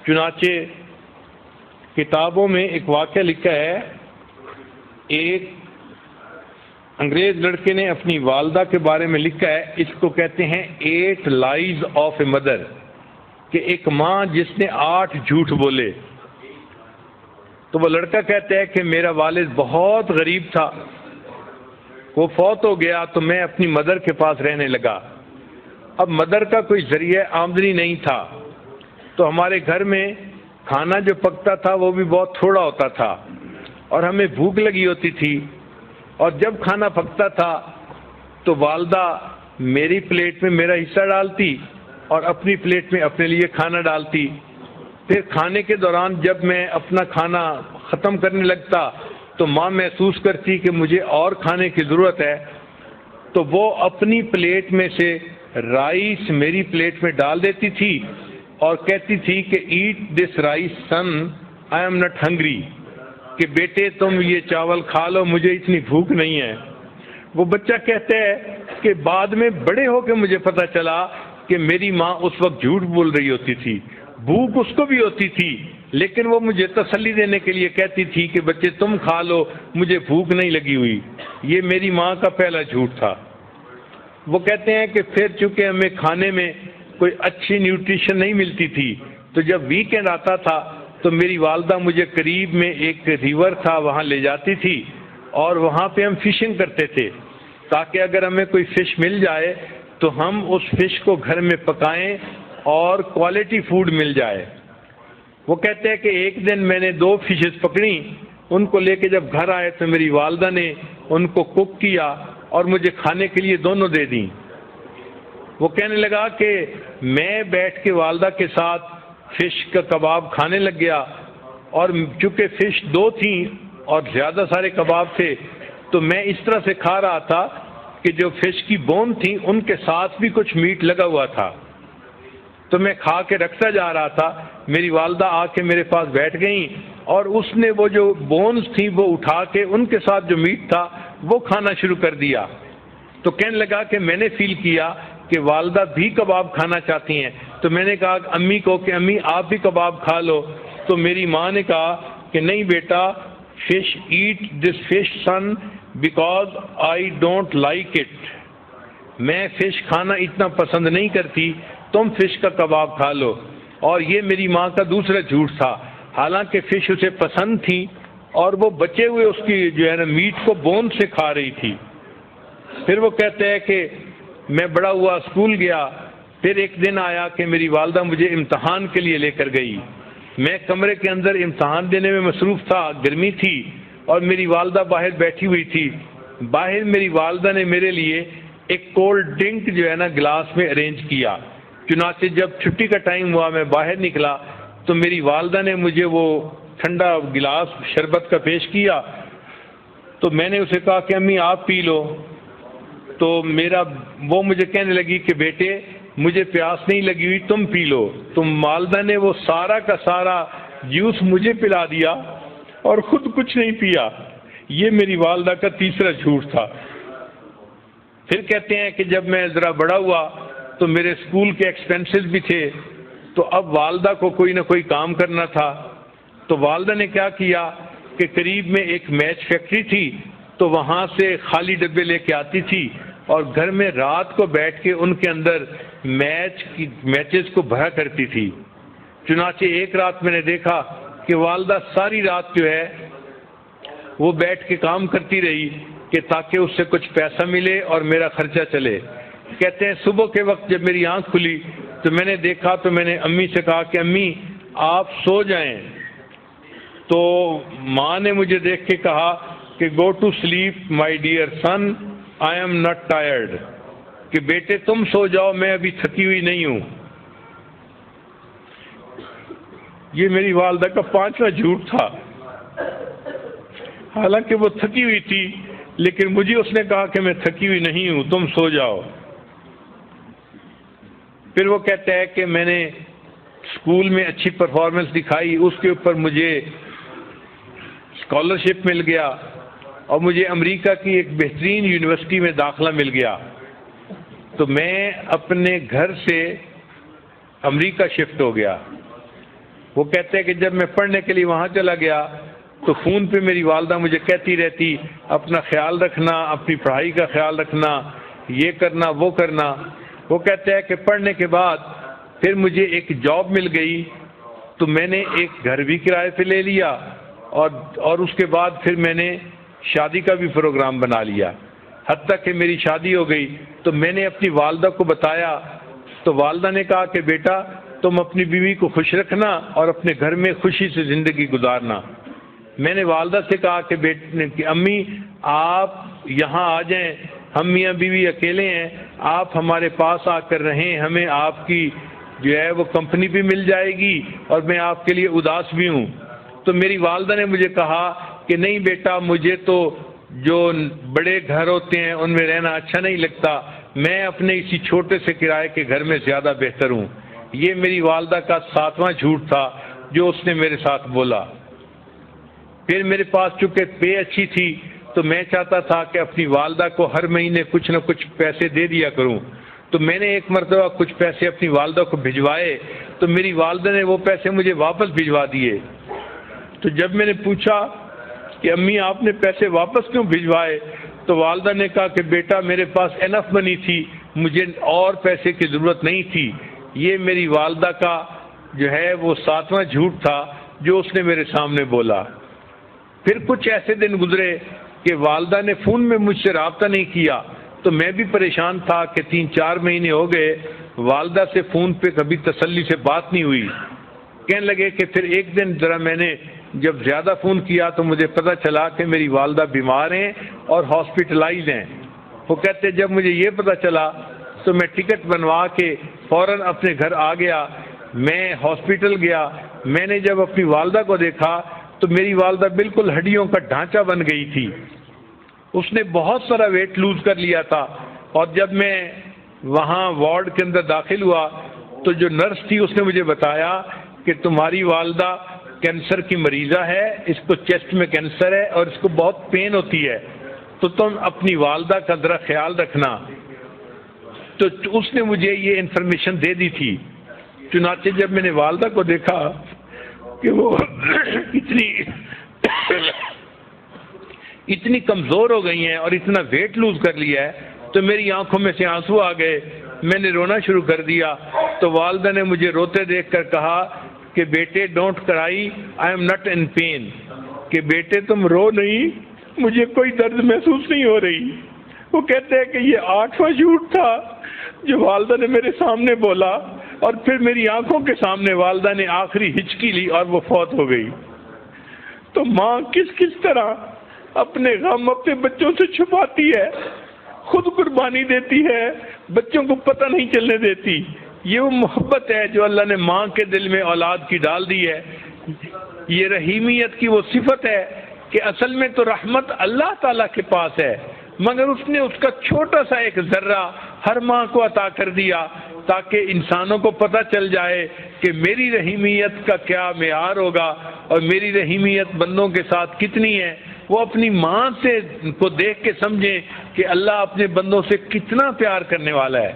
چنانچہ کتابوں میں ایک واقعہ لکھا ہے، ایک انگریز لڑکے نے اپنی والدہ کے بارے میں لکھا ہے، اس کو کہتے ہیں 8 لائز آف اے مدر، کہ ایک ماں جس نے 8 جھوٹ بولے۔ تو وہ لڑکا کہتا ہے کہ میرا والد بہت غریب تھا، وہ فوت ہو گیا تو میں اپنی مدر کے پاس رہنے لگا۔ اب مدر کا کوئی ذریعہ آمدنی نہیں تھا، تو ہمارے گھر میں کھانا جو پکتا تھا وہ بھی بہت تھوڑا ہوتا تھا، اور ہمیں بھوک لگی ہوتی تھی، اور جب کھانا پکتا تھا تو والدہ میری پلیٹ میں میرا حصہ ڈالتی اور اپنی پلیٹ میں اپنے لیے کھانا ڈالتی۔ پھر کھانے کے دوران جب میں اپنا کھانا ختم کرنے لگتا تو ماں محسوس کرتی کہ مجھے اور کھانے کی ضرورت ہے، تو وہ اپنی پلیٹ میں سے رائس میری پلیٹ میں ڈال دیتی تھی اور کہتی تھی کہ eat this rice son, I am not hungry, کہ بیٹے تم یہ چاول کھا لو، مجھے اتنی بھوک نہیں ہے۔ وہ بچہ کہتا ہے کہ بعد میں بڑے ہو کے مجھے پتہ چلا کہ میری ماں اس وقت جھوٹ بول رہی ہوتی تھی، بھوک اس کو بھی ہوتی تھی، لیکن وہ مجھے تسلی دینے کے لیے کہتی تھی کہ بچے تم کھا لو، مجھے بھوک نہیں لگی ہوئی۔ یہ میری ماں کا پہلا جھوٹ تھا۔ وہ کہتے ہیں کہ پھر چونکہ ہمیں کھانے میں کوئی اچھی نیوٹریشن نہیں ملتی تھی، تو جب ویکینڈ آتا تھا تو میری والدہ مجھے قریب میں ایک ریور تھا وہاں لے جاتی تھی، اور وہاں پہ ہم فشنگ کرتے تھے تاکہ اگر ہمیں کوئی فش مل جائے تو ہم اس فش کو گھر میں پکائیں اور کوالٹی فوڈ مل جائے۔ وہ کہتے ہیں کہ ایک دن میں نے 2 فشز پکڑی، ان کو لے کے جب گھر آئے تو میری والدہ نے ان کو کوک کیا اور مجھے کھانے کے لیے دونوں دے دیں۔ وہ کہنے لگا کہ میں بیٹھ کے والدہ کے ساتھ فش کا کباب کھانے لگ گیا، اور چونکہ فش 2 تھیں اور زیادہ سارے کباب تھے تو میں اس طرح سے کھا رہا تھا کہ جو فش کی بون تھیں ان کے ساتھ بھی کچھ میٹ لگا ہوا تھا، تو میں کھا کے رکھتا جا رہا تھا۔ میری والدہ آ کے میرے پاس بیٹھ گئیں اور اس نے وہ جو بونز تھیں وہ اٹھا کے ان کے ساتھ جو میٹ تھا وہ کھانا شروع کر دیا۔ تو کہنے لگا کہ میں نے فیل کیا کہ والدہ بھی کباب کھانا چاہتی ہیں، تو میں نے کہا امی کو کہ امی آپ بھی کباب کھا لو، تو میری ماں نے کہا کہ نہیں بیٹا، fish eat this fish son because I don't like it, میں فش کھانا اتنا پسند نہیں کرتی، تم فش کا کباب کھا لو۔ اور یہ میری ماں کا دوسرا جھوٹ تھا، حالانکہ فش اسے پسند تھی اور وہ بچے ہوئے اس کی جو ہے نا میٹ کو بون سے کھا رہی تھی۔ پھر وہ کہتے ہیں کہ میں بڑا ہوا، اسکول گیا، پھر ایک دن آیا کہ میری والدہ مجھے امتحان کے لیے لے کر گئی، میں کمرے کے اندر امتحان دینے میں مصروف تھا، گرمی تھی اور میری والدہ باہر بیٹھی ہوئی تھی۔ باہر میری والدہ نے میرے لیے ایک کولڈ ڈرنک جو ہے نا گلاس میں ارینج کیا، چنانچہ جب چھٹی کا ٹائم ہوا میں باہر نکلا تو میری والدہ نے مجھے وہ ٹھنڈا گلاس شربت کا پیش کیا، تو میں نے اسے کہا کہ امی آپ پی لو، تو وہ مجھے کہنے لگی کہ بیٹے مجھے پیاس نہیں لگی ہوئی، تم پی لو۔ تو والدہ نے وہ سارا کا سارا جوس مجھے پلا دیا اور خود کچھ نہیں پیا۔ یہ میری والدہ کا تیسرا جھوٹ تھا۔ پھر کہتے ہیں کہ جب میں ذرا بڑا ہوا تو میرے اسکول کے ایکسپینسز بھی تھے، تو اب والدہ کو کوئی نہ کوئی کام کرنا تھا، تو والدہ نے کیا کیا کہ قریب میں ایک میچ فیکٹری تھی، تو وہاں سے خالی ڈبے لے کے آتی تھی اور گھر میں رات کو بیٹھ کے ان کے اندر میچز کو بھرا کرتی تھی۔ چنانچہ ایک رات میں نے دیکھا کہ والدہ ساری رات جو ہے وہ بیٹھ کے کام کرتی رہی کہ تاکہ اس سے کچھ پیسہ ملے اور میرا خرچہ چلے۔ کہتے ہیں صبح کے وقت جب میری آنکھ کھلی تو میں نے دیکھا، تو میں نے امی سے کہا کہ امی آپ سو جائیں، تو ماں نے مجھے دیکھ کے کہا کہ go to sleep my dear son, I am not tired, کہ بیٹے تم سو جاؤ، میں ابھی تھکی ہوئی نہیں ہوں۔ یہ میری والدہ کا 5واں جھوٹ تھا، حالانکہ وہ تھکی ہوئی تھی لیکن مجھے اس نے کہا کہ میں تھکی ہوئی نہیں ہوں، تم سو جاؤ۔ پھر وہ کہتا ہے کہ میں نے اسکول میں اچھی پرفارمنس دکھائی، اس کے اوپر مجھے اسکالرشپ مل گیا اور مجھے امریکہ کی ایک بہترین یونیورسٹی میں داخلہ مل گیا، تو میں اپنے گھر سے امریکہ شفٹ ہو گیا۔ وہ کہتے ہیں کہ جب میں پڑھنے کے لیے وہاں چلا گیا تو فون پہ میری والدہ مجھے کہتی رہتی اپنا خیال رکھنا، اپنی پڑھائی کا خیال رکھنا، یہ کرنا وہ کرنا۔ وہ کہتے ہیں کہ پڑھنے کے بعد پھر مجھے ایک جاب مل گئی تو میں نے ایک گھر بھی کرائے پہ لے لیا، اور اس کے بعد پھر میں نے شادی کا بھی پروگرام بنا لیا، حتیٰ کہ میری شادی ہو گئی۔ تو میں نے اپنی والدہ کو بتایا تو والدہ نے کہا کہ بیٹا تم اپنی بیوی کو خوش رکھنا اور اپنے گھر میں خوشی سے زندگی گزارنا۔ میں نے والدہ سے کہا کہ امی آپ یہاں آ جائیں، ہم میاں بیوی اکیلے ہیں، آپ ہمارے پاس آ کر رہیں، ہمیں آپ کی جو ہے وہ کمپنی بھی مل جائے گی اور میں آپ کے لیے اداس بھی ہوں۔ تو میری والدہ نے مجھے کہا کہ نہیں بیٹا، مجھے تو جو بڑے گھر ہوتے ہیں ان میں رہنا اچھا نہیں لگتا، میں اپنے اسی چھوٹے سے کرائے کے گھر میں زیادہ بہتر ہوں۔ یہ میری والدہ کا 7واں جھوٹ تھا جو اس نے میرے ساتھ بولا۔ پھر میرے پاس چونکہ پے اچھی تھی تو میں چاہتا تھا کہ اپنی والدہ کو ہر مہینے کچھ نہ کچھ پیسے دے دیا کروں، تو میں نے ایک مرتبہ کچھ پیسے اپنی والدہ کو بھجوائے تو میری والدہ نے وہ پیسے مجھے واپس بھجوا دیے۔ تو جب میں نے پوچھا کہ امی آپ نے پیسے واپس کیوں بھجوائے، تو والدہ نے کہا کہ بیٹا میرے پاس انف منی تھی، مجھے اور پیسے کی ضرورت نہیں تھی۔ یہ میری والدہ کا جو ہے وہ 7واں جھوٹ تھا جو اس نے میرے سامنے بولا۔ پھر کچھ ایسے دن گزرے کہ والدہ نے فون میں مجھ سے رابطہ نہیں کیا، تو میں بھی پریشان تھا کہ 3-4 مہینے ہو گئے والدہ سے فون پہ کبھی تسلی سے بات نہیں ہوئی۔ کہنے لگے کہ پھر ایک دن ذرا میں نے جب زیادہ فون کیا تو مجھے پتہ چلا کہ میری والدہ بیمار ہیں اور ہاسپٹلائز ہیں۔ وہ کہتے جب مجھے یہ پتہ چلا تو میں ٹکٹ بنوا کے فوراً اپنے گھر آ گیا۔ میں ہاسپٹل گیا، میں نے جب اپنی والدہ کو دیکھا تو میری والدہ بالکل ہڈیوں کا ڈھانچہ بن گئی تھی، اس نے بہت سارا ویٹ لوز کر لیا تھا۔ اور جب میں وہاں وارڈ کے اندر داخل ہوا تو جو نرس تھی اس نے مجھے بتایا کہ تمہاری والدہ کینسر کی مریضہ ہے، اس کو چیسٹ میں کینسر ہے اور اس کو بہت پین ہوتی ہے، تو تم اپنی والدہ کا ذرا خیال رکھنا۔ تو اس نے مجھے یہ انفارمیشن دے دی تھی۔ چنانچہ جب میں نے والدہ کو دیکھا کہ وہ اتنی کمزور ہو گئی ہیں اور اتنا ویٹ لوز کر لیا ہے تو میری آنکھوں میں سے آنسو آ گئے، میں نے رونا شروع کر دیا۔ تو والدہ نے مجھے روتے دیکھ کر کہا کہ بیٹے don't cry, I am not in pain, کہ بیٹے تم رو نہیں، مجھے کوئی درد محسوس نہیں ہو رہی۔ وہ کہتے ہیں کہ یہ 8واں جھوٹ تھا جو والدہ نے میرے سامنے بولا، اور پھر میری آنکھوں کے سامنے والدہ نے آخری ہچکی لی اور وہ فوت ہو گئی۔ تو ماں کس طرح اپنے غم اپنے بچوں سے چھپاتی ہے، خود قربانی دیتی ہے، بچوں کو پتہ نہیں چلنے دیتی۔ یہ وہ محبت ہے جو اللہ نے ماں کے دل میں اولاد کی ڈال دی ہے۔ یہ رحیمیت کی وہ صفت ہے کہ اصل میں تو رحمت اللہ تعالیٰ کے پاس ہے، مگر اس نے اس کا چھوٹا سا ایک ذرہ ہر ماں کو عطا کر دیا تاکہ انسانوں کو پتہ چل جائے کہ میری رحیمیت کا کیا معیار ہوگا اور میری رحیمیت بندوں کے ساتھ کتنی ہے۔ وہ اپنی ماں سے کو دیکھ کے سمجھیں کہ اللہ اپنے بندوں سے کتنا پیار کرنے والا ہے۔